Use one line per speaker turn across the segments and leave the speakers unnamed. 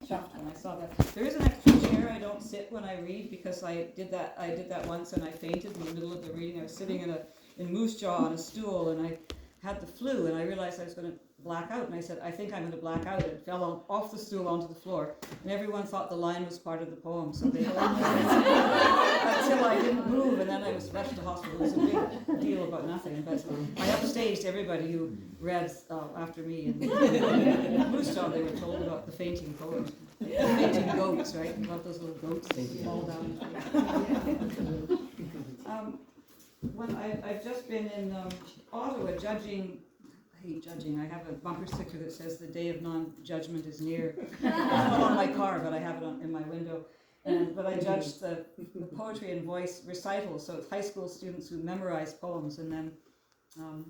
chuffed when I saw that. There is an extra chair. I don't sit when I read because I did that once and I fainted in the middle of the reading. I was sitting in Moose Jaw on a stool and I had the flu and I realized I was going to black out, and I said, I think I'm going to black out, and fell off the stool onto the floor, and everyone thought the line was part of the poem, so they until I didn't move, and then I was rushed to hospital. It was a big deal about nothing, but I upstaged everybody who read after me, and in Moose Jaw they were told about the fainting poem. Fainting goats, right? You love those little goats that fall down. When I've just been in Ottawa judging. I hate judging. I have a bumper sticker that says the day of non-judgment is near. It's not on my car, but I have it in my window. But I judged the poetry and voice recitals, so it's high school students who memorize poems, and then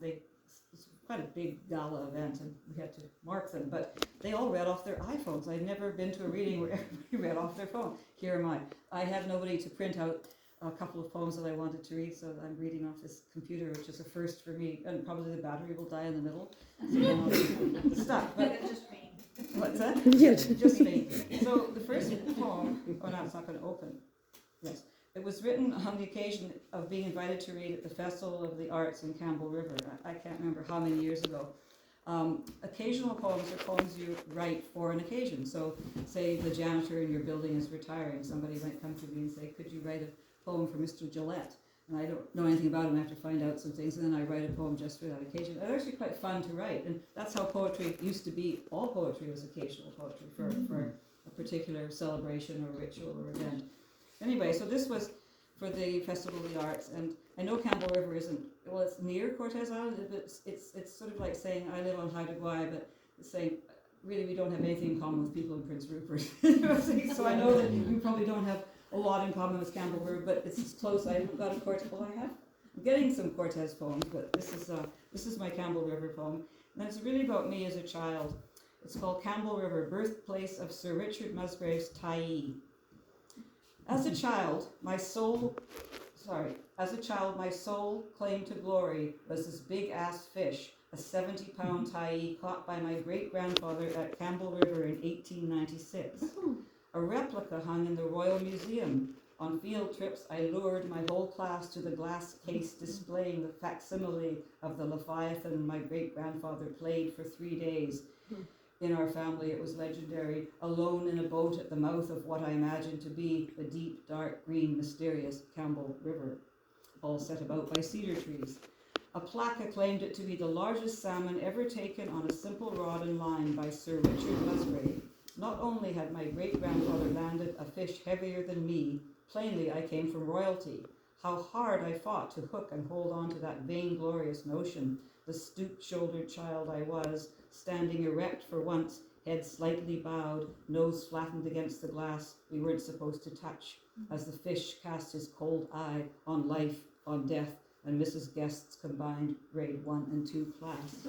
it's quite a big gala event, and we had to mark them. But they all read off their iPhones. I've never been to a reading where everybody read off their phone. Here am I. I have nobody to print out a couple of poems that I wanted to read, so I'm reading off this computer, which is a first for me, and probably the battery will die in the middle. So stuck, but
just me.
What's that? Just me. So the first poem, oh no, it's not going to open. Yes. It was written on the occasion of being invited to read at the Festival of the Arts in Campbell River. I can't remember how many years ago. Occasional poems are poems you write for an occasion. So say the janitor in your building is retiring, somebody might come to me and say, could you write a poem for Mr. Gillette? And I don't know anything about him. I have to find out some things, and then I write a poem just for that occasion. It's actually quite fun to write, and that's how poetry used to be. All poetry was occasional poetry for a particular celebration or ritual or event. Anyway, so this was for the Festival of the Arts, and I know Campbell River isn't, well, it's near Cortes Island, but it's sort of like saying I live on Haida Gwaii, but it's saying really we don't have anything in common with people in Prince Rupert. So I know that you probably don't have a lot in common with Campbell River, but it's as close. I've got a Cortes. Well, I'm getting some Cortes poems, but this is my Campbell River poem, and it's really about me as a child. It's called Campbell River, birthplace of Sir Richard Musgrave's Tyee. As a child, my soul claim to glory was this big-ass fish, a 70-pound Tyee caught by my great-grandfather at Campbell River in 1896. A replica hung in the Royal Museum. On field trips, I lured my whole class to the glass case displaying the facsimile of the Leviathan my great-grandfather played for 3 days. In our family, it was legendary, alone in a boat at the mouth of what I imagined to be the deep, dark, green, mysterious Campbell River, all set about by cedar trees. A plaque acclaimed it to be the largest salmon ever taken on a simple rod and line by Sir Richard Musgrave. Not only had my great-grandfather landed a fish heavier than me, plainly I came from royalty. How hard I fought to hook and hold on to that vainglorious notion. The stoop-shouldered child I was, standing erect for once, head slightly bowed, nose flattened against the glass we weren't supposed to touch, as the fish cast his cold eye on life, on death, and Mrs. Guest's combined grade 1 and 2 class.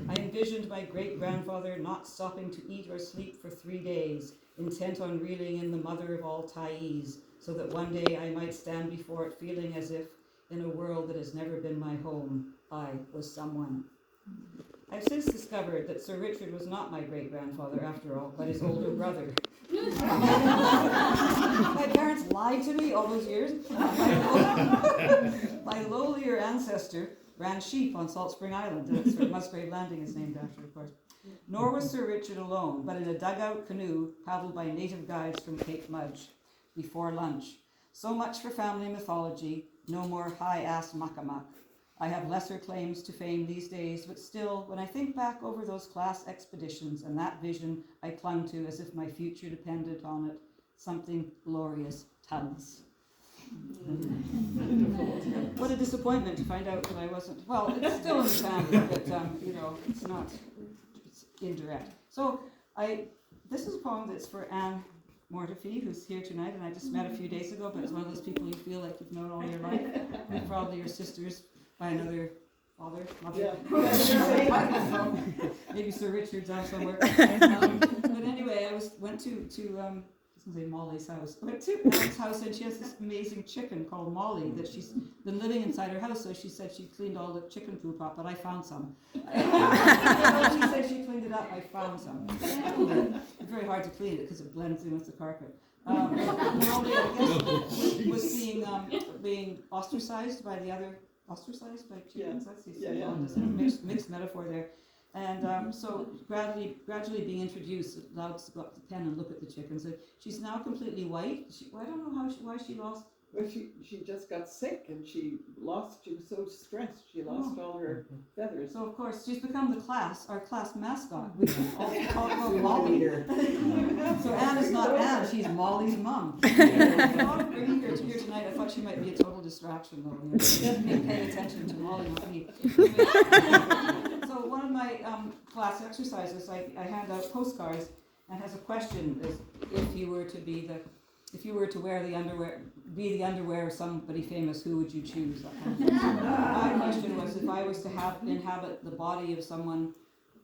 I envisioned my great-grandfather not stopping to eat or sleep for 3 days, intent on reeling in the mother of all Tyees, so that one day I might stand before it feeling as if, in a world that has never been my home, I was someone. I've since discovered that Sir Richard was not my great-grandfather after all, but his older brother. My parents lied to me all those years. My lowlier ancestor ran sheep on Salt Spring Island, and that's where Musgrave Landing is named after, of course. Nor was Sir Richard alone, but in a dugout canoe paddled by native guides from Cape Mudge before lunch. So much for family mythology, no more high-ass muckamuck. I have lesser claims to fame these days, but still, when I think back over those class expeditions and that vision I clung to as if my future depended on it, something glorious tugs. What a disappointment to find out that I wasn't. Well, it's still in the family, but it's not. It's indirect. So this is a poem that's for Anne Mortefee, who's here tonight, and I just met a few days ago, but it's one of those people you feel like you've known all your life. Probably your sisters by another father, mother. Yeah. Maybe Sir Richard's out somewhere. But anyway, I went to say Molly's house. I went to Anne's house, and she has this amazing chicken called Molly that she's been living inside her house. So she said she cleaned all the chicken poop up, but I found some. She said she cleaned it up. I found some. It's very hard to clean it because it blends in with the carpet. Molly, I guess, was being ostracized by the other. Ostracized by chickens. That's mixed metaphor there. And so gradually being introduced, allowed to go up to the pen and look at the chickens. And she's now completely white. I don't know why she lost.
Well, she just got sick and she was so stressed, she lost all her feathers.
So of course, she's become our class mascot. We all talk about Molly. So Anne is not Anne, she's Molly's mum. I thought of bringing her here tonight. I thought she might be a total distraction though. Pay attention to Molly, not me. So one of my class exercises, I hand out postcards and has a question: is if you were to wear the underwear, be the underwear of somebody famous, who would you choose? That kind of thing. My question was, if I was to inhabit the body of someone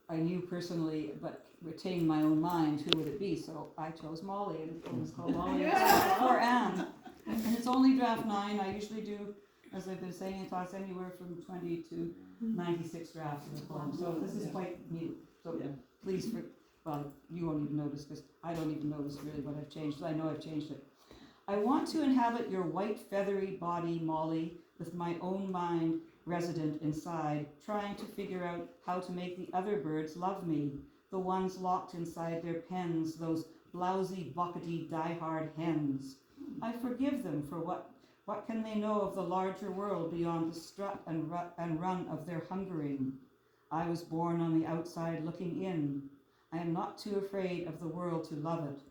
I knew personally, but retain my own mind, who would it be? So I chose Molly, and it was called Molly or Anne. And it's only draft 9. I usually do, as I've been saying in class, anywhere from 20 to 96 drafts of the poem. So this is quite new. So please, you won't even notice, because I don't even notice really what I've changed. I know I've changed it. I want to inhabit your white feathery body, Molly, with my own mind resident inside, trying to figure out how to make the other birds love me, the ones locked inside their pens, those blousy, buckety, die-hard hens. I forgive them for what can they know of the larger world beyond the strut and run of their hungering? I was born on the outside looking in. I am not too afraid of the world to love it.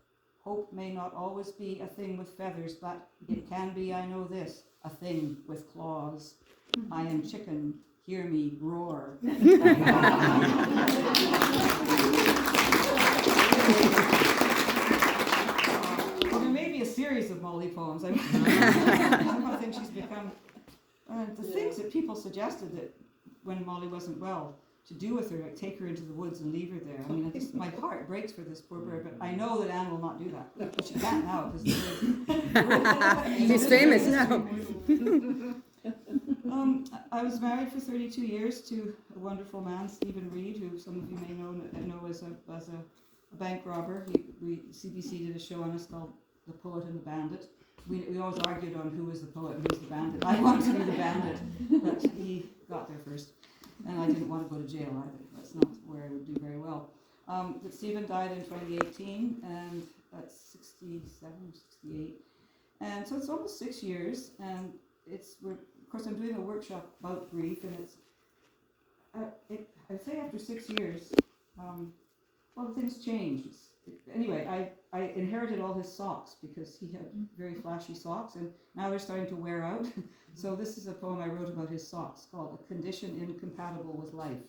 Hope may not always be a thing with feathers, but it can be, I know this, a thing with claws. I am chicken, hear me roar. Well, there may be a series of Molly poems. I think she's become the things that people suggested that when Molly wasn't well, to do with her, like take her into the woods and leave her there. I mean, my heart breaks for this poor bird, but I know that Anne will not do that. But she can't now because
she's famous now.
I was married for 32 years to a wonderful man, Stephen Reed, who some of you may know as a bank robber. CBC did a show on us called The Poet and the Bandit. We always argued on who was the poet and who was the bandit. I wanted to be the bandit, but he got there first. And I didn't want to go to jail either. That's not where I would do very well. But Stephen died in 2018, and that's 67, 68. And so it's almost 6 years, and of course I'm doing a workshop about grief, and I'd say after 6 years, things changed. Anyway, I inherited all his socks because he had very flashy socks, and now they're starting to wear out. So this is a poem I wrote about his socks called A Condition Incompatible with Life.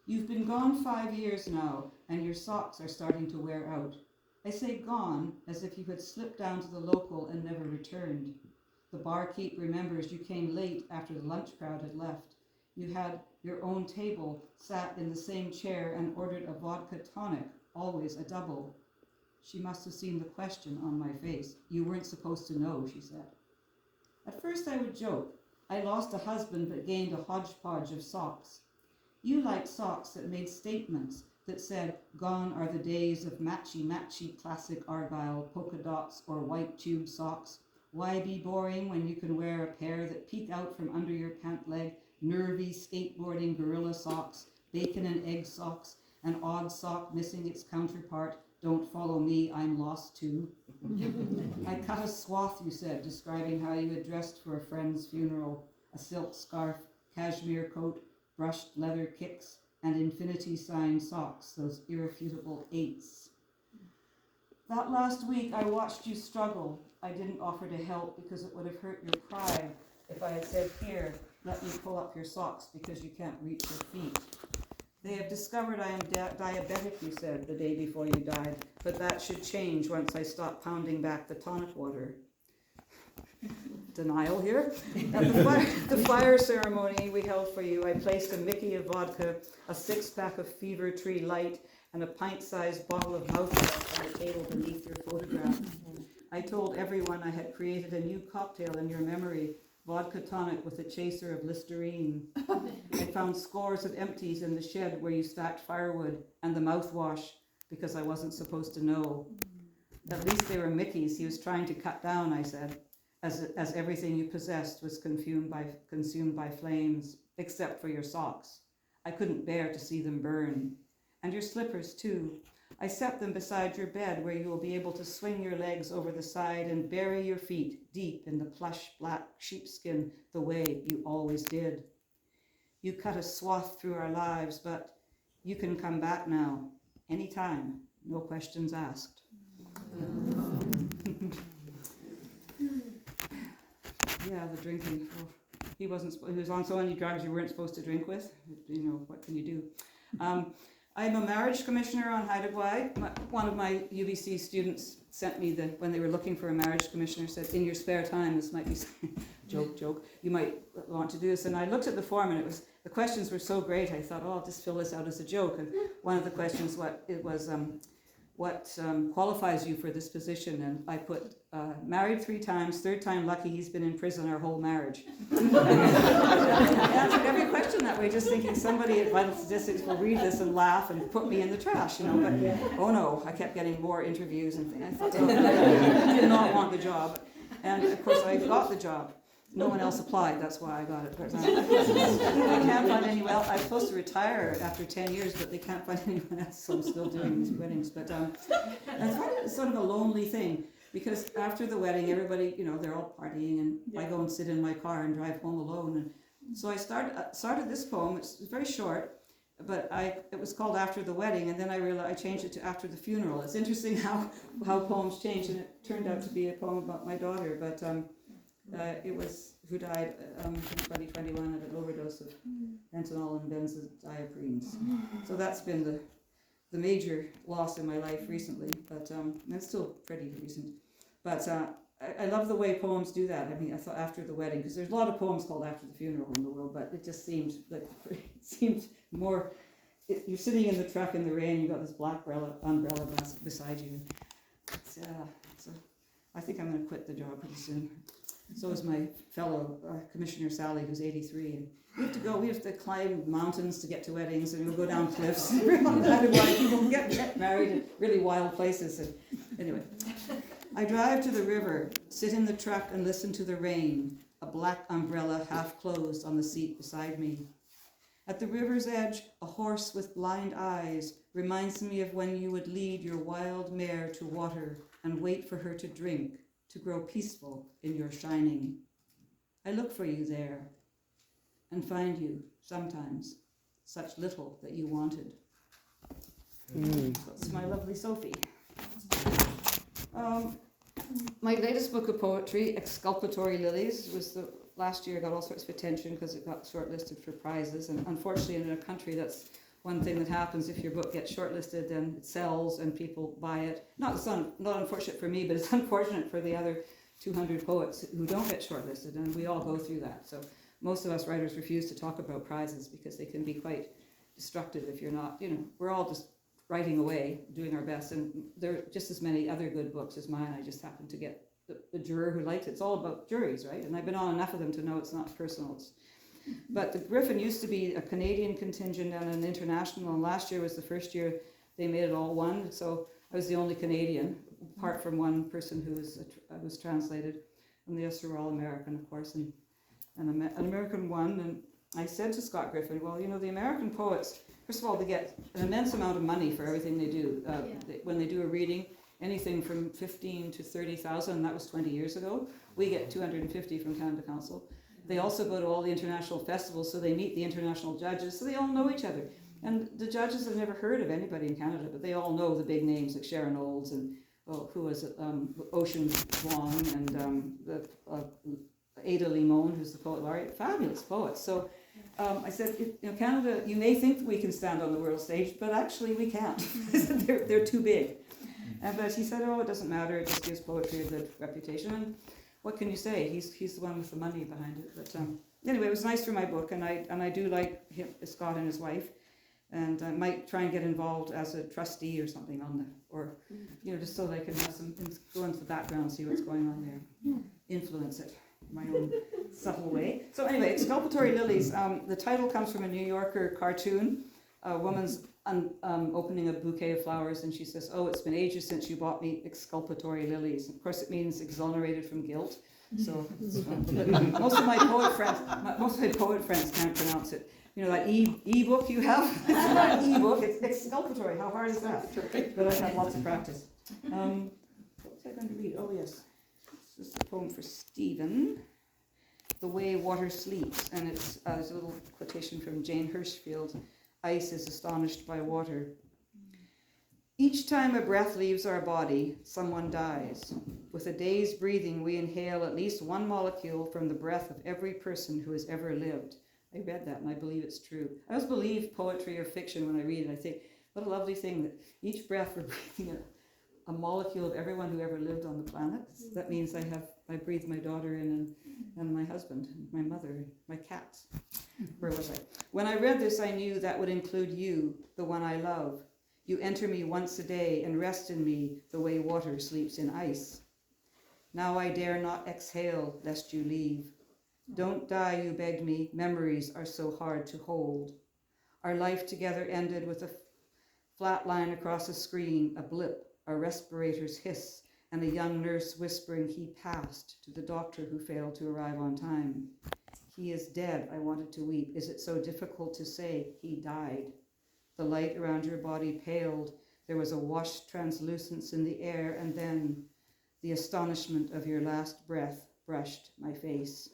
You've been gone 5 years now, and your socks are starting to wear out. I say gone as if you had slipped down to the local and never returned. The barkeep remembers you came late after the lunch crowd had left. You had your own table, sat in the same chair, and ordered a vodka tonic, always a double. She must have seen the question on my face. You weren't supposed to know, she said. At first I would joke. I lost a husband but gained a hodgepodge of socks. You liked socks that made statements, that said, gone are the days of matchy-matchy classic Argyle polka dots or white tube socks. Why be boring when you can wear a pair that peek out from under your pant leg, nervy skateboarding gorilla socks, bacon and egg socks, an odd sock missing its counterpart, don't follow me, I'm lost too. I cut a swath, you said, describing how you had dressed for a friend's funeral, a silk scarf, cashmere coat, brushed leather kicks, and infinity sign socks, those irrefutable 8s. That last week I watched you struggle. I didn't offer to help because it would have hurt your pride if I had said, here, let me pull up your socks because you can't reach your feet. They have discovered I am diabetic, you said, the day before you died, but that should change once I stop pounding back the tonic water. Denial here. At the fire ceremony we held for you, I placed a Mickey of vodka, a 6-pack of Fever Tree Light, and a pint-sized bottle of mouthwash on the table beneath your told everyone I had created a new cocktail in your memory, vodka tonic with a chaser of Listerine. I found scores of empties in the shed where you stacked firewood and the mouthwash because I wasn't supposed to know. At least they were Mickey's he was trying to cut down, I said, as everything you possessed was consumed by flames, except for your socks. I couldn't bear to see them burn. And your slippers, too. I set them beside your bed where you will be able to swing your legs over the side and bury your feet deep in the plush black sheepskin the way you always did. You cut a swath through our lives, but you can come back now, anytime, no questions asked. Yeah, the drinking. Oh, he was on so many drugs you weren't supposed to drink with. You know, what can you do? I'm a marriage commissioner on Haida Gwaii. One of my UBC students sent me when they were looking for a marriage commissioner, said, in your spare time, this might be joke, you might want to do this. And I looked at the form and the questions were so great, I thought, I'll just fill this out as a joke. And one of the questions, what qualifies you for this position? And I put, married 3 times, 3rd time lucky he's been in prison our whole marriage. I answered every question that way, just thinking somebody at Vital Statistics will read this and laugh and put me in the trash, you know. But oh no, I kept getting more interviews and things. I thought, I did not want the job. And of course I got the job. No one else applied, that's why I got it. I can't find anyone else. I'm supposed to retire after 10 years, but they can't find anyone else, so I'm still doing these weddings. But I find it sort of a lonely thing, because after the wedding, everybody, you know, they're all partying, and I go and sit in my car and drive home alone. And so I started this poem. It's very short, but it was called After the Wedding, and then I realized I changed it to After the Funeral. It's interesting how poems change, and it turned out to be a poem about my daughter, but who died in 2021 of an overdose of fentanyl and benzodiazepines. So that's been the major loss in my life recently, but it's still pretty recent. But I love the way poems do that. I mean, I thought After the Wedding, because there's a lot of poems called After the Funeral in the world, but it just seemed more. You're sitting in the truck in the rain, you've got this black umbrella beside you. I think I'm going to quit the job pretty soon. So is my fellow Commissioner Sally, who's 83. And we have to climb mountains to get to weddings, and we'll go down cliffs. People get married in really wild places. And anyway, I drive to the river, sit in the truck and listen to the rain, a black umbrella half closed on the seat beside me. At the river's edge, a horse with blind eyes reminds me of when you would lead your wild mare to water and wait for her to drink, to grow peaceful in your shining. I look for you there and find you sometimes such little that you wanted. That's my lovely Sophie. My latest book of poetry, Exculpatory Lilies, was last year got all sorts of attention because it got shortlisted for prizes, and unfortunately in a country that's one thing that happens. If your book gets shortlisted, then it sells and people buy it. It's not unfortunate for me, but it's unfortunate for the other 200 poets who don't get shortlisted, and we all go through that. So most of us writers refuse to talk about prizes because they can be quite destructive if you're not, we're all just writing away, doing our best, and there are just as many other good books as mine. I just happened to get the juror who liked it. It's all about juries, right? And I've been on enough of them to know it's not personal. But the Griffin used to be a Canadian contingent and an international, and last year was the first year they made it all one. So I was the only Canadian, apart from one person who was translated, and the rest were all American, of course, and an American won. And I said to Scott Griffin, well, the American poets, first of all, they get an immense amount of money for everything they do. When they do a reading, anything from 15 to 30,000, that was 20 years ago. We get 250 from Canada Council. They also go to all the international festivals, so they meet the international judges, so they all know each other. And the judges have never heard of anybody in Canada, but they all know the big names like Sharon Olds and, who was it, Ocean Vuong, and Ada Limon, who's the poet laureate, fabulous poets. So I said, Canada, you may think we can stand on the world stage, but actually we can't. They're too big. But he said, it doesn't matter, it just gives poetry a good reputation. And what can you say? He's the one with the money behind it. But anyway, it was nice for my book, and I do like him, Scott and his wife. And I might try and get involved as a trustee or something on just so that I can have some go into the background, see what's going on there, influence it in my own subtle way. So anyway, exculpatory lilies. The title comes from a New Yorker cartoon. A woman's opening a bouquet of flowers, and she says, "Oh, it's been ages since you bought me exculpatory lilies." Of course, it means exonerated from guilt. So most of my poet friends can't pronounce it. You know that e-book you have? It's not an e-book, it's exculpatory. How hard is that? But I've had lots of practice. What was I going to read? Oh, yes. This is a poem for Stephen. The Way Water Sleeps. And there's a little quotation from Jane Hirschfield. Ice is astonished by water. Each time a breath leaves our body, someone dies. With a day's breathing, we inhale at least one molecule from the breath of every person who has ever lived. I read that and I believe it's true. I always believe poetry or fiction when I read it. I think, what a lovely thing that each breath we're breathing a molecule of everyone who ever lived on the planet. That means I breathe my daughter in and my husband, and my mother, and my cats. Where was I? When I read this, I knew that would include you, the one I love. You enter me once a day and rest in me the way water sleeps in ice. Now I dare not exhale lest you leave. Don't die, you begged me. Memories are so hard to hold. Our life together ended with a flat line across a screen, a blip, a respirator's hiss, and a young nurse whispering he passed to the doctor who failed to arrive on time. He is dead, I wanted to weep. Is it so difficult to say he died? The light around your body paled. There was a washed translucence in the air, and then the astonishment of your last breath brushed my face.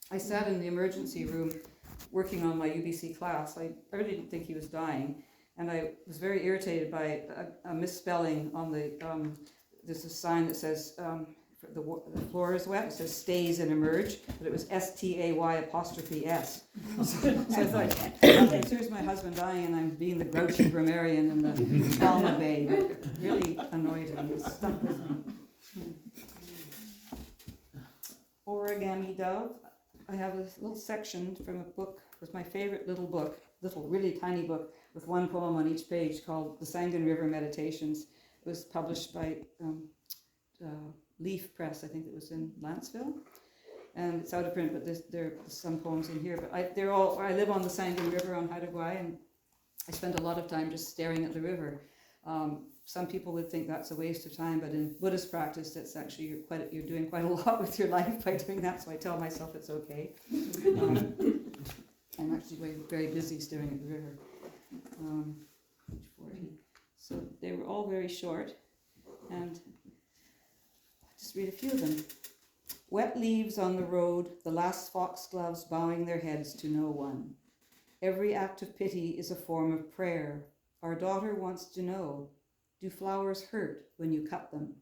I sat in the emergency room working on my UBC class. I really didn't think he was dying, and I was very irritated by a misspelling on the, there's a sign that says, the floor is wet, it says stays and emerge, but it was STAY''S. So I thought, here's my husband dying and I'm being the grouchy grammarian in the Alma Bay. It really annoyed him, it stuck with me. Origami Dove. I have a little section from a book, with my favorite little really tiny book, with one poem on each page called The Sangan River Meditations. It was published by Leaf Press, I think it was in Lanceville, and it's out of print, but there are some poems in here. But I live on the Sangan River on Haida Gwaii, and I spend a lot of time just staring at the river. Some people would think that's a waste of time, but in Buddhist practice, it's actually you're doing quite a lot with your life by doing that. So I tell myself it's okay. I'm actually very busy staring at the river. Page 40. So they were all very short, and I'll just read a few of them. Wet leaves on the road, the last foxgloves bowing their heads to no one. Every act of pity is a form of prayer. Our daughter wants to know, do flowers hurt when you cut them?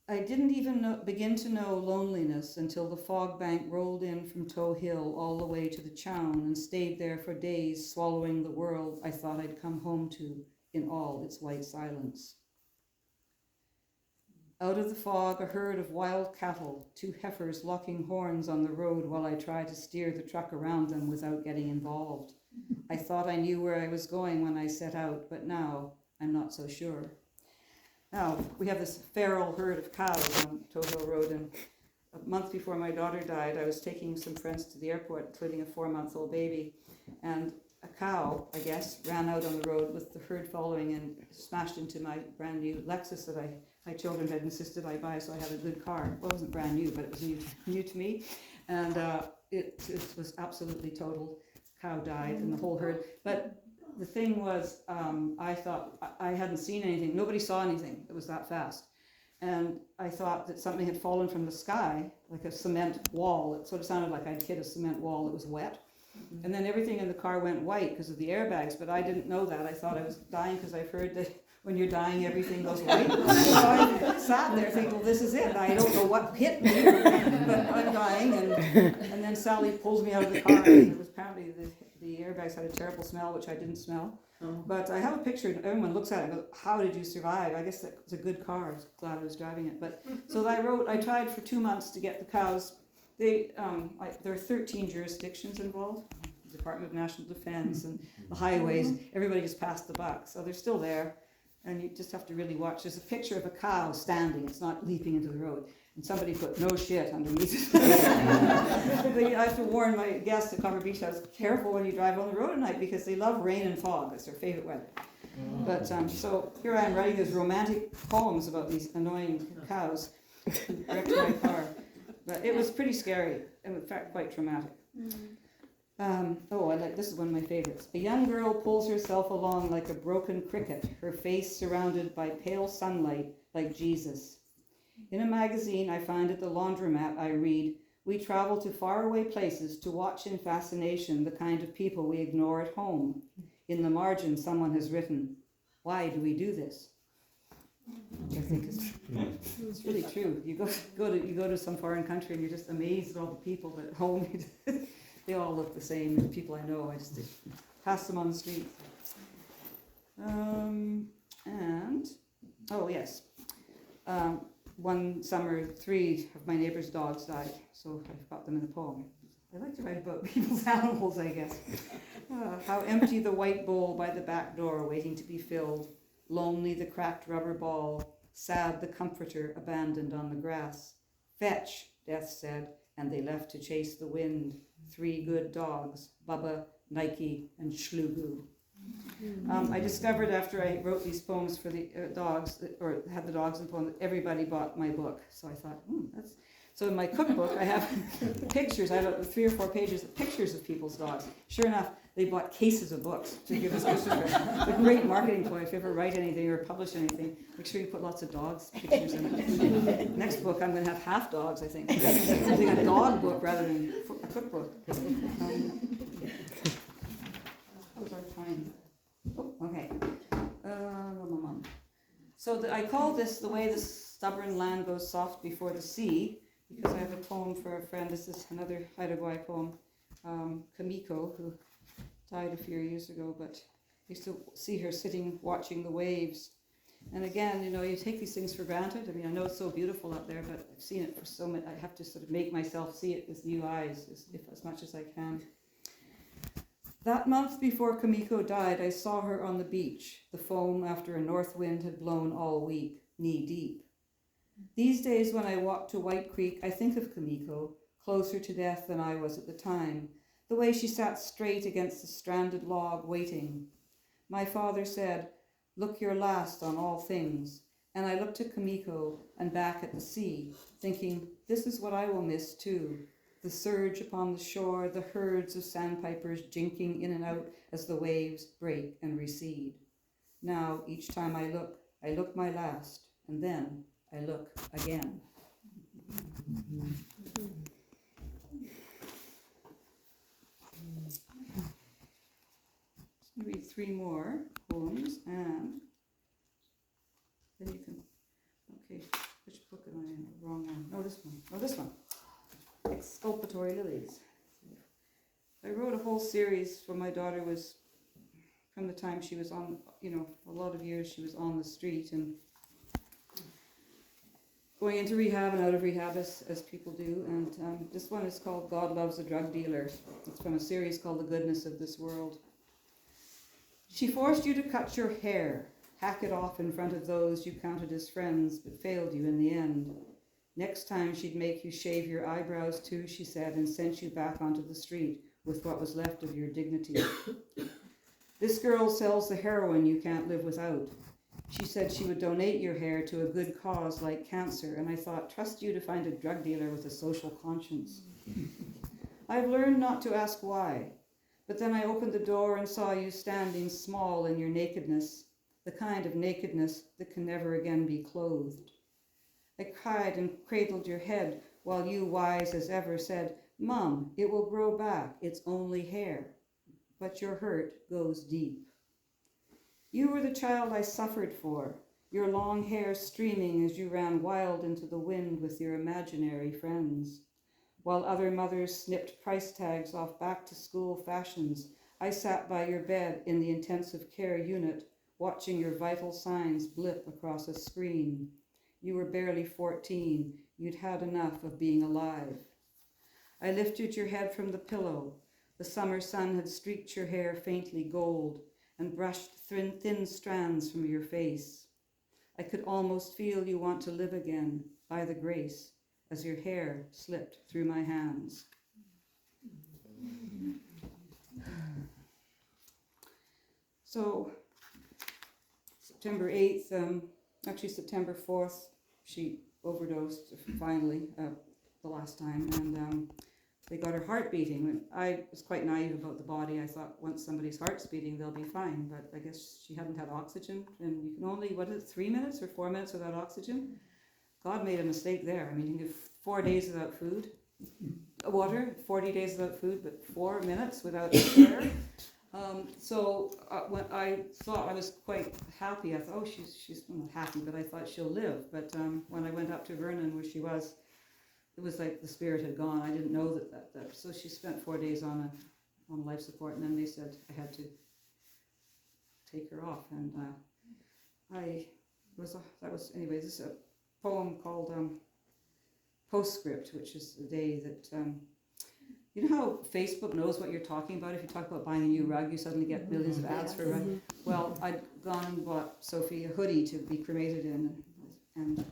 I didn't even begin to know loneliness until the fog bank rolled in from Toe Hill all the way to the Chown and stayed there for days, swallowing the world I thought I'd come home to in all its white silence. Out of the fog, a herd of wild cattle, two heifers locking horns on the road while I tried to steer the truck around them without getting involved. I thought I knew where I was going when I set out, but now I'm not so sure. Now, we have this feral herd of cows on Toe Hill Road, and a month before my daughter died, I was taking some friends to the airport, including a 4-month-old baby, and a cow, I guess, ran out on the road with the herd following and smashed into my brand new Lexus that my children had insisted I buy, so I had a good car. Well, it wasn't brand new, but it was new to me, and it was absolutely totaled. Cow died and the whole herd. But the thing was, I thought I hadn't seen anything. Nobody saw anything. It was that fast. And I thought that something had fallen from the sky, like a cement wall. It sort of sounded like I'd hit a cement wall that was wet. And then everything in the car went white because of the airbags, but I didn't know that. I thought I was dying because I've heard that when you're dying, everything goes white. So I sat there thinking, well, this is it. I don't know what hit me, but I'm dying. And then Sally pulls me out of the car. And it was apparently the airbags had a terrible smell, which I didn't smell. Oh. But I have a picture, and everyone looks at it and goes, how did you survive? I guess that was a good car. I was glad I was driving it. But so I tried for 2 months to get the cows. there are 13 jurisdictions involved. The Department of National Defense and the highways, everybody just passed the buck. So they're still there, and you just have to really watch. There's a picture of a cow standing, it's not leaping into the road. And somebody put no shit underneath it. I have to warn my guests at Copper Beach House, careful when you drive on the road at night because they love rain and fog. That's their favorite weather. But so here I am writing these romantic poems about these annoying cows wrecked my car. But it was pretty scary, and in fact quite traumatic. This is one of my favorites. A young girl pulls herself along like a broken cricket, her face surrounded by pale sunlight like Jesus. In a magazine I find at the laundromat, I read, "We travel to faraway places to watch in fascination the kind of people we ignore at home." In the margin, someone has written, "Why do we do this?" Which I think it's really true. You go to some foreign country and you're just amazed at all the people, but at home they all look the same. The people I know, I just pass them on the street. One summer, 3 of my neighbor's dogs died, so I've got them in the poem. I like to write about people's animals, I guess. How empty the white bowl by the back door waiting to be filled. Lonely the cracked rubber ball. Sad the comforter abandoned on the grass. "Fetch," Death said, and they left to chase the wind. 3 good dogs, Bubba, Nike, and Schlugu. I discovered after I wrote these poems for the dogs, or had the dogs in the poem, that everybody bought my book. So I thought, that's... So in my cookbook, I have pictures. I have 3 or 4 pages of pictures of people's dogs. Sure enough, they bought cases of books to give us pictures. It's a great marketing point. If you ever write anything or publish anything, make sure you put lots of dogs pictures in it. Next book, I'm going to have half dogs, I think. I'm doing a dog book rather than a cookbook. How was our time? Oh, okay. So I call this "The Way the Stubborn Land Goes Soft Before the Sea," because I have a poem for a friend. This is another Haida poem, Kamiko, who died a few years ago, but I used to see her sitting watching the waves. And again, you take these things for granted. I mean, I know it's so beautiful out there, but I've seen it for so many. I have to sort of make myself see it with new eyes as much as I can. That month before Kamiko died, I saw her on the beach, the foam after a north wind had blown all week, knee deep. These days when I walk to White Creek, I think of Kamiko, closer to death than I was at the time, the way she sat straight against the stranded log waiting. My father said, "Look your last on all things," and I looked at Kamiko and back at the sea, thinking, this is what I will miss too. The surge upon the shore, the herds of sandpipers jinking in and out as the waves break and recede. Now, each time I look my last, and then I look again. I'll read 3 more poems, and then you can, okay, which book am I in? The wrong one. No, this one. No, this one. Exculpatory Lilies. I wrote a whole series when my daughter was, from the time she was on, a lot of years she was on the street and going into rehab and out of rehab as people do. And this one is called God Loves a Drug Dealer. It's from a series called The Goodness of This World. She forced you to cut your hair, hack it off in front of those you counted as friends, but failed you in the end. Next time she'd make you shave your eyebrows too, she said, and sent you back onto the street with what was left of your dignity. This girl sells the heroin you can't live without. She said she would donate your hair to a good cause like cancer, and I thought, trust you to find a drug dealer with a social conscience. I've learned not to ask why, but then I opened the door and saw you standing small in your nakedness, the kind of nakedness that can never again be clothed. I cried and cradled your head while you, wise as ever, said, Mom, it will grow back, it's only hair. But your hurt goes deep. You were the child I suffered for, your long hair streaming as you ran wild into the wind with your imaginary friends. While other mothers snipped price tags off back-to-school fashions, I sat by your bed in the intensive care unit, watching your vital signs blip across a screen. You were barely 14. You'd had enough of being alive. I lifted your head from the pillow. The summer sun had streaked your hair faintly gold and brushed thin strands from your face. I could almost feel you want to live again by the grace as your hair slipped through my hands. So, September 8th, actually September 4th, she overdosed finally the last time, and they got her heart beating. I was quite naive about the body. I thought once somebody's heart's beating, they'll be fine, but I guess she hadn't had oxygen, and you can only, 3 minutes or 4 minutes without oxygen? God made a mistake there. I mean, you can go 4 days without food, water, 40 days without food, but 4 minutes without air. When I thought, I was quite happy. I thought, oh, she's not happy, but I thought she'll live. But when I went up to Vernon where she was, it was like the spirit had gone. I didn't know that. So she spent 4 days on life support, and then they said I had to take her off. And anyway. This is a poem called Postscript, which is the day that. You know how Facebook knows what you're talking about? If you talk about buying a new rug, you suddenly get millions of ads for a rug. Well, I'd gone and bought Sophie a hoodie to be cremated in, and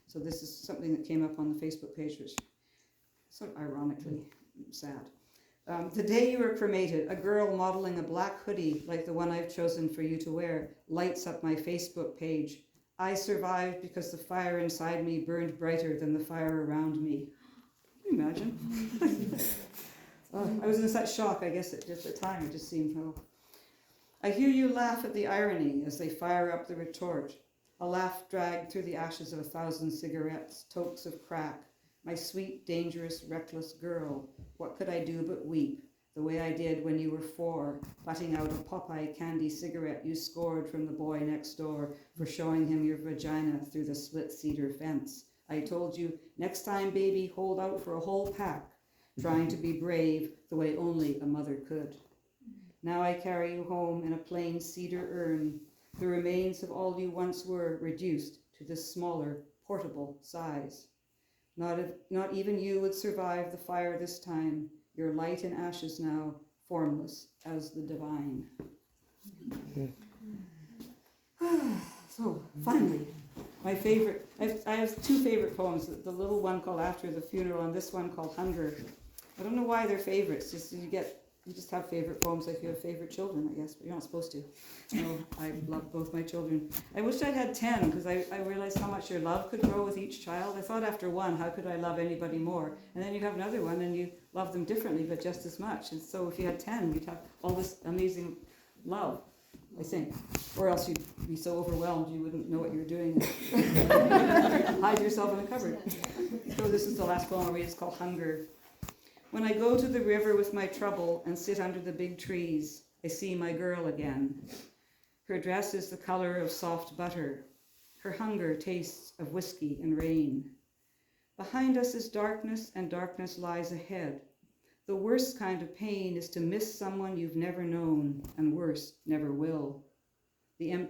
so this is something that came up on the Facebook page, which is sort of ironically sad. The day you were cremated, a girl modeling a black hoodie like the one I've chosen for you to wear lights up my Facebook page. I survived because the fire inside me burned brighter than the fire around me. Can you imagine? I was in such shock, I guess, at the time. It just seemed, I hear you laugh at the irony as they fire up the retort. A laugh dragged through the ashes of 1,000 cigarettes, tokes of crack. My sweet, dangerous, reckless girl. What could I do but weep, the way I did when you were 4, butting out a Popeye candy cigarette you scored from the boy next door for showing him your vagina through the split cedar fence. I told you, next time, baby, hold out for a whole pack. Trying to be brave the way only a mother could. Now I carry you home in a plain cedar urn, the remains of all you once were reduced to this smaller, portable size. Not even you would survive the fire this time, your light in ashes now, formless as the divine. So, finally, my favorite, I have 2 favorite poems, the little one called After the Funeral and this one called Hunger. I don't know why they're favorites, just you just have favorite poems like you have favorite children, I guess, but you're not supposed to. So I love both my children. I wish I'd had 10 because I realized how much your love could grow with each child. I thought after 1, how could I love anybody more? And then you have another one and you love them differently but just as much. And so if you had 10, you'd have all this amazing love, I think. Or else you'd be so overwhelmed you wouldn't know what you were doing. Hide yourself in a cupboard. So this is the last poem I'll read. It's called Hunger. When I go to the river with my trouble and sit under the big trees, I see my girl again. Her dress is the color of soft butter. Her hunger tastes of whiskey and rain. Behind us is darkness, and darkness lies ahead. The worst kind of pain is to miss someone you've never known, and worse, never will. The